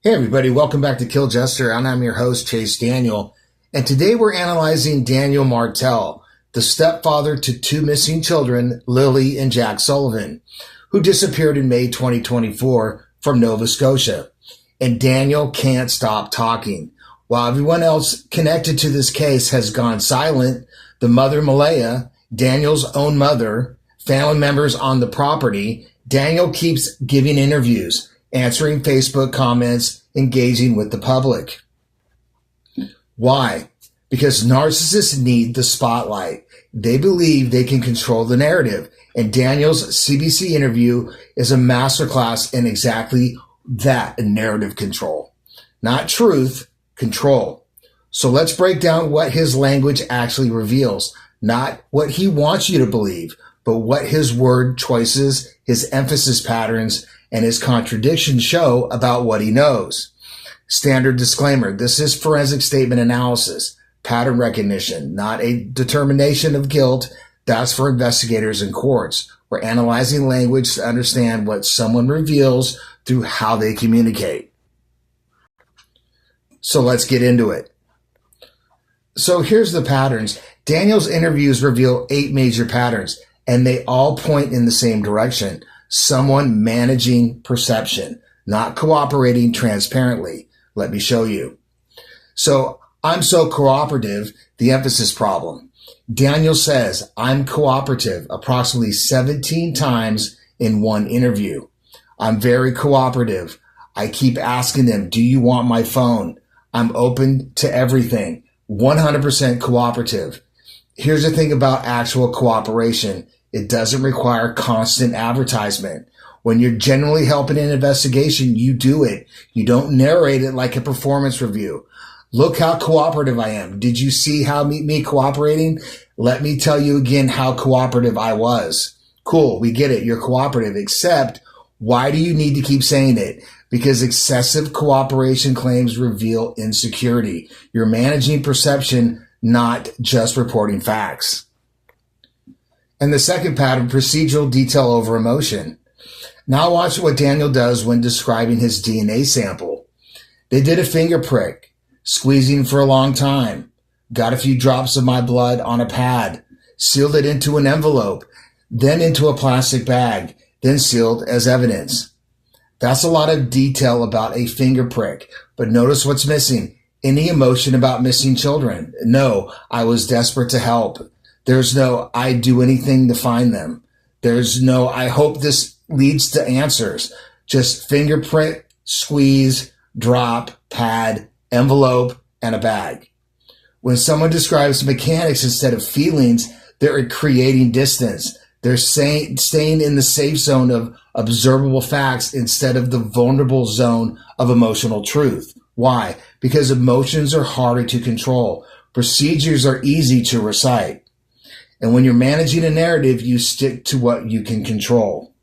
Hey everybody, welcome back to Kill Jester, and I'm your host, Chase Daniel. And today we're analyzing Daniel Martell, the stepfather to two missing children, Lily and Jack Sullivan, who disappeared in May 2024 from Nova Scotia. And Daniel can't stop talking. While everyone else connected to this case has gone silent, the mother, Malaya, Daniel's own mother, family members on the property, Daniel keeps giving interviews, answering Facebook comments, engaging with the public. Why? Because narcissists need the spotlight. They believe they can control the narrative, and Daniel's CBC interview is a masterclass in exactly that, narrative control. Not truth, control. So let's break down what his language actually reveals, not what he wants you to believe, but what his word choices, his emphasis patterns, and his contradictions show about what he knows. Standard disclaimer, this is forensic statement analysis, pattern recognition, not a determination of guilt. That's for investigators and courts. We're analyzing language to understand what someone reveals through how they communicate. So let's get into it. So here's the patterns. Daniel's interviews reveal 8 major patterns, and they all point in the same direction. Someone managing perception, not cooperating transparently. Let me show you. So I'm so cooperative, the emphasis problem. Daniel says, I'm cooperative approximately 17 times in one interview. I'm very cooperative. I keep asking them, do you want my phone? I'm open to everything. 100% cooperative. Here's the thing about actual cooperation. It doesn't require constant advertisement. When you're genuinely helping an investigation, you do it. You don't narrate it like a performance review. Look how cooperative I am. Did you see how me cooperating? Let me tell you again how cooperative I was. Cool, we get it. You're cooperative, except why do you need to keep saying it? Because excessive cooperation claims reveal insecurity. You're managing perception, not just reporting facts. And the second pattern, procedural detail over emotion. Now watch what Daniel does when describing his DNA sample. They did a finger prick, squeezing for a long time, got a few drops of my blood on a pad, sealed it into an envelope, then into a plastic bag, then sealed as evidence. That's a lot of detail about a finger prick, but notice what's missing. Any emotion about missing children? No, I was desperate to help. There's no, I'd do anything to find them. There's no, I hope this leads to answers. Just fingerprint, squeeze, drop, pad, envelope, and a bag. When someone describes mechanics instead of feelings, they're creating distance. They're staying in the safe zone of observable facts instead of the vulnerable zone of emotional truth. Why? Because emotions are harder to control. Procedures are easy to recite. And when you're managing a narrative, you stick to what you can control.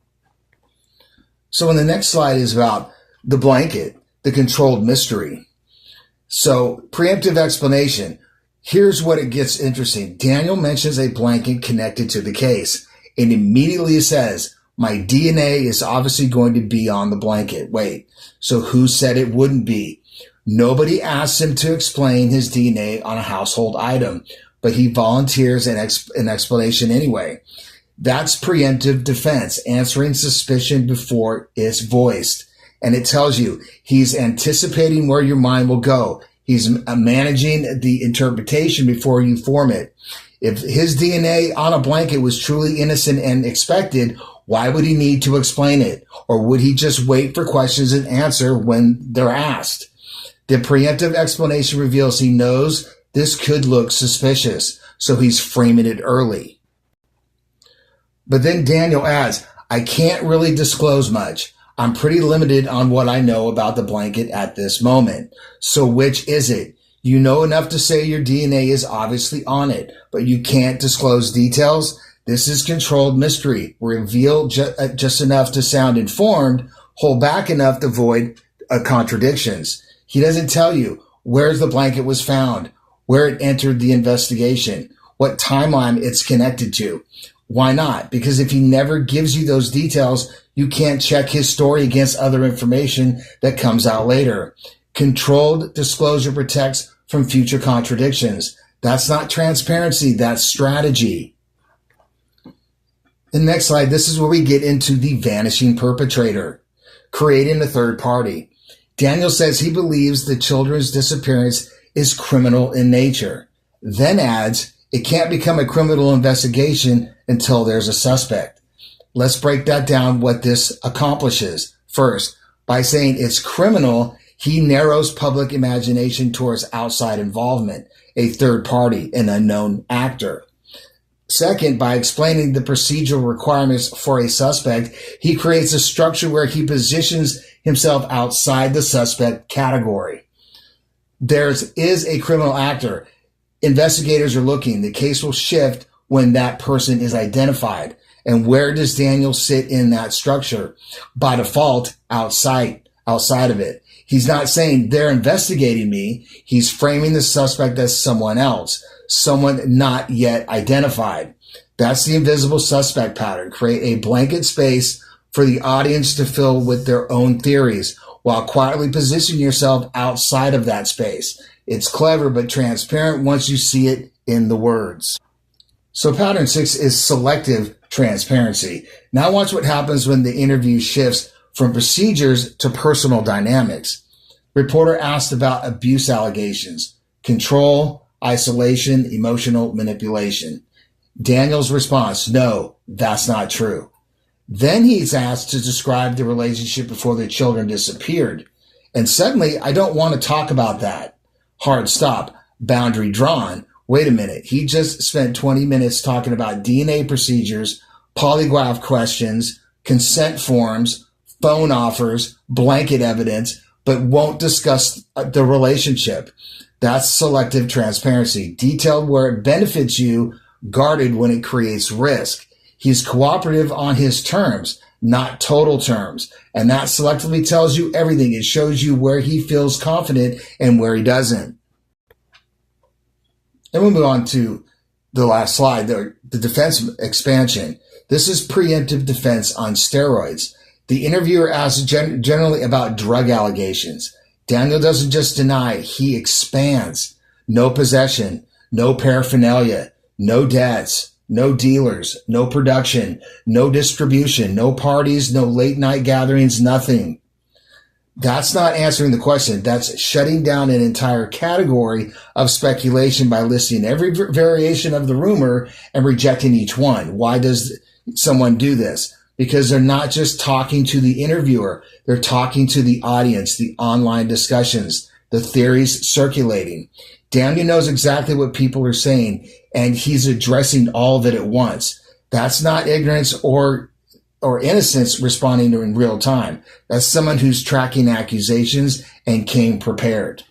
So in the next slide is about the blanket, the controlled mystery. So preemptive explanation. Here's what it gets interesting. Daniel mentions a blanket connected to the case and immediately says, my DNA is obviously going to be on the blanket. Wait, so who said it wouldn't be? Nobody asked him to explain his DNA on a household item, but he volunteers an explanation anyway. That's preemptive defense, answering suspicion before it's voiced. And it tells you he's anticipating where your mind will go. He's managing the interpretation before you form it. If his DNA on a blanket was truly innocent and expected, why would he need to explain it? Or would he just wait for questions and answer when they're asked? The preemptive explanation reveals he knows this could look suspicious, so he's framing it early. But then Daniel adds, I can't really disclose much. I'm pretty limited on what I know about the blanket at this moment. So which is it? You know enough to say your DNA is obviously on it, but you can't disclose details? This is controlled mystery. Reveal just enough to sound informed, hold back enough to avoid contradictions. He doesn't tell you where the blanket was found, where it entered the investigation, what timeline it's connected to, Why not? Because if he never gives you those details, you can't check his story against other information that comes out later. Controlled disclosure protects from future contradictions. That's not transparency, that's strategy. The next slide, this is where we get into the vanishing perpetrator, creating a third party. Daniel says he believes the children's disappearance is criminal in nature, then adds, it can't become a criminal investigation until there's a suspect. Let's break that down, what this accomplishes. First, by saying it's criminal, he narrows public imagination towards outside involvement, a third party, an unknown actor. Second, by explaining the procedural requirements for a suspect, he creates a structure where he positions himself outside the suspect category. There is a criminal actor. Investigators are looking. The case will shift when that person is identified. And where does Daniel sit in that structure? By default, outside of it. He's not saying they're investigating me. He's framing the suspect as someone else, someone not yet identified. That's the invisible suspect pattern. Create a blanket space for the audience to fill with their own theories while quietly positioning yourself outside of that space. It's clever but transparent once you see it in the words. So pattern 6 is selective transparency. Now watch what happens when the interview shifts from procedures to personal dynamics. Reporter asked about abuse allegations, control, isolation, emotional manipulation. Daniel's response, no, that's not true. Then he's asked to describe the relationship before the children disappeared. And suddenly, I don't want to talk about that. Hard stop. Boundary drawn. Wait a minute. He just spent 20 minutes talking about DNA procedures, polygraph questions, consent forms, phone offers, blanket evidence, but won't discuss the relationship. That's selective transparency. Detailed where it benefits you, guarded when it creates risk. He's cooperative on his terms, not total terms. And that selectively tells you everything. It shows you where he feels confident and where he doesn't. And we'll move on to the last slide, the defense expansion. This is preemptive defense on steroids. The interviewer asks generally about drug allegations. Daniel doesn't just deny, he expands. No possession, no paraphernalia, no debts, no dealers, no production, no distribution, no parties, no late night gatherings, nothing. That's not answering the question. That's shutting down an entire category of speculation by listing every variation of the rumor and rejecting each one. Why does someone do this? Because they're not just talking to the interviewer. They're talking to the audience, the online discussions, the theories circulating. Daniel knows exactly what people are saying, and he's addressing all of it at once. That's not ignorance or innocence responding to in real time. That's someone who's tracking accusations and came prepared.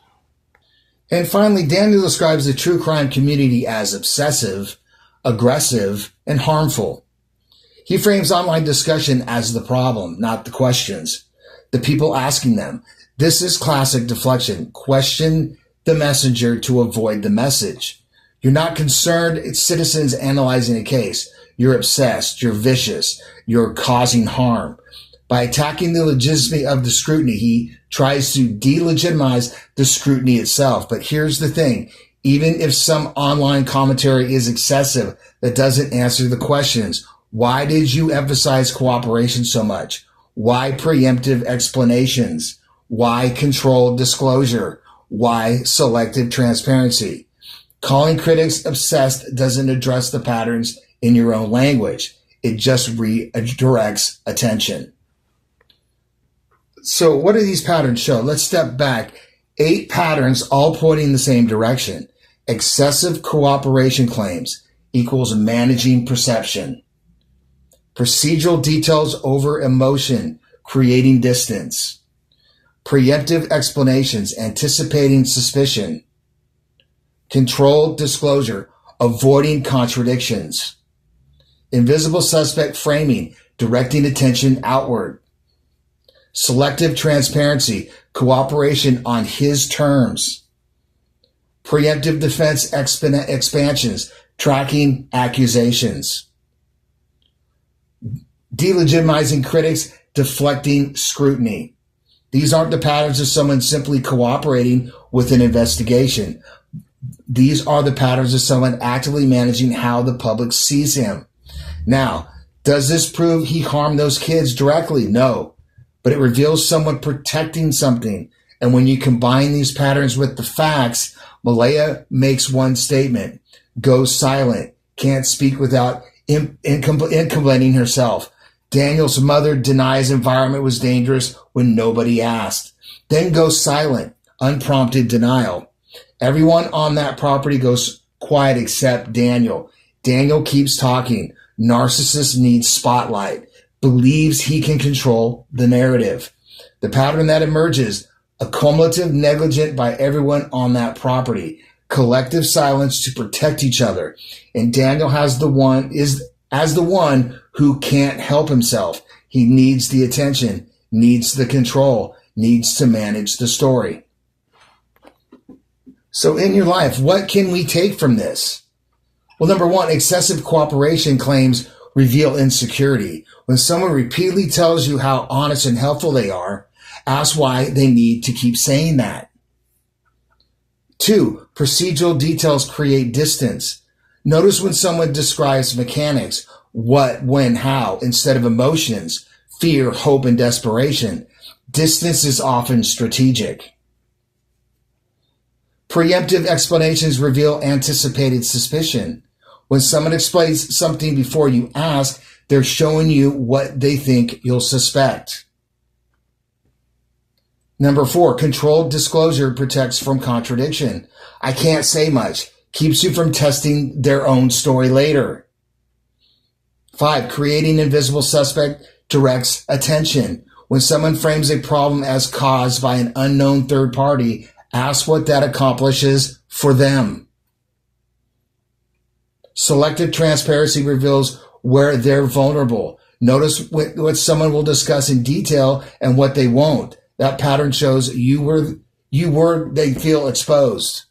And finally, Daniel describes the true crime community as obsessive, aggressive, and harmful. He frames online discussion as the problem, not the questions. The people asking them. This is classic deflection. Question the messenger to avoid the message. You're not concerned citizens analyzing a case. You're obsessed. You're vicious. You're causing harm. By attacking the legitimacy of the scrutiny, he tries to delegitimize the scrutiny itself. But here's the thing. Even if some online commentary is excessive, that doesn't answer the questions. Why did you emphasize cooperation so much? Why preemptive explanations? Why controlled disclosure? Why selective transparency? Calling critics obsessed doesn't address the patterns in your own language. It just redirects attention. So what do these patterns show? Let's step back. 8 patterns all pointing in the same direction. Excessive cooperation claims equals managing perception. Procedural details over emotion, creating distance. Preemptive explanations, anticipating suspicion. Controlled disclosure, avoiding contradictions. Invisible suspect framing, directing attention outward. Selective transparency, cooperation on his terms. Preemptive defense expansions, tracking accusations. delegitimizing critics, deflecting scrutiny. These aren't the patterns of someone simply cooperating with an investigation. These are the patterns of someone actively managing how the public sees him. Now, does this prove he harmed those kids directly? No. But it reveals someone protecting something. And when you combine these patterns with the facts, Malaya makes one statement, goes silent, can't speak without complaining herself. Daniel's mother denies environment was dangerous when nobody asked. Then goes silent, unprompted denial. Everyone on that property goes quiet except Daniel. Daniel keeps talking. Narcissist needs spotlight, believes he can control the narrative. The pattern that emerges, a cumulative negligence by everyone on that property, collective silence to protect each other. And Daniel is the one who can't help himself. He needs the attention, needs the control, needs to manage the story. So in your life, what can we take from this? Well, number one, excessive cooperation claims reveal insecurity. When someone repeatedly tells you how honest and helpful they are, ask why they need to keep saying that. 2, procedural details create distance. Notice when someone describes mechanics, what, when, how, instead of emotions, fear, hope, and desperation. Distance is often strategic. Preemptive explanations reveal anticipated suspicion. When someone explains something before you ask, they're showing you what they think you'll suspect. Number 4, controlled disclosure protects from contradiction. I can't say much. Keeps you from testing their own story later. 5, creating invisible suspect directs attention. When someone frames a problem as caused by an unknown third party, ask what that accomplishes for them. Selective transparency reveals where they're vulnerable. Notice what someone will discuss in detail and what they won't. That pattern shows they feel exposed.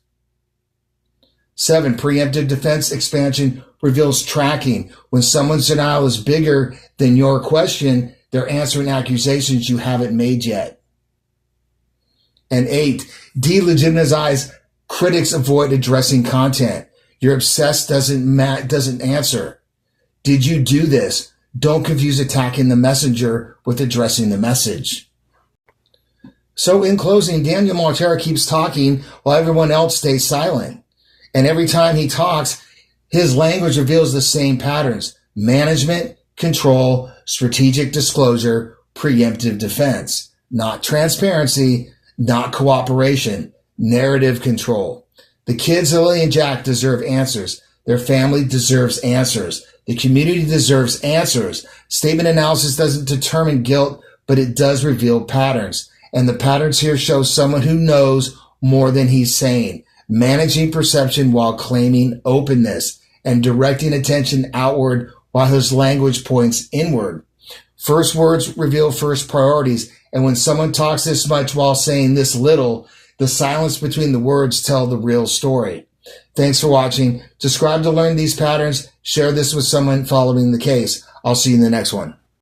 7, preemptive defense expansion reveals tracking. When someone's denial is bigger than your question, they're answering accusations you haven't made yet. And 8, delegitimize critics avoid addressing content. You're obsessed doesn't answer. Did you do this? Don't confuse attacking the messenger with addressing the message. So in closing, Daniel Martell keeps talking while everyone else stays silent. And every time he talks, his language reveals the same patterns: management, control, strategic disclosure, preemptive defense. Not transparency, not cooperation, narrative control. The kids of Lily and Jack deserve answers. Their family deserves answers. The community deserves answers. Statement analysis doesn't determine guilt, but it does reveal patterns. And the patterns here show someone who knows more than he's saying, managing perception while claiming openness, and directing attention outward while his language points inward. First words reveal first priorities, and when someone talks this much while saying this little, the silence between the words tell the real story. Thanks for watching. Subscribe to learn these patterns. Share this with someone following the case. I'll see you in the next one.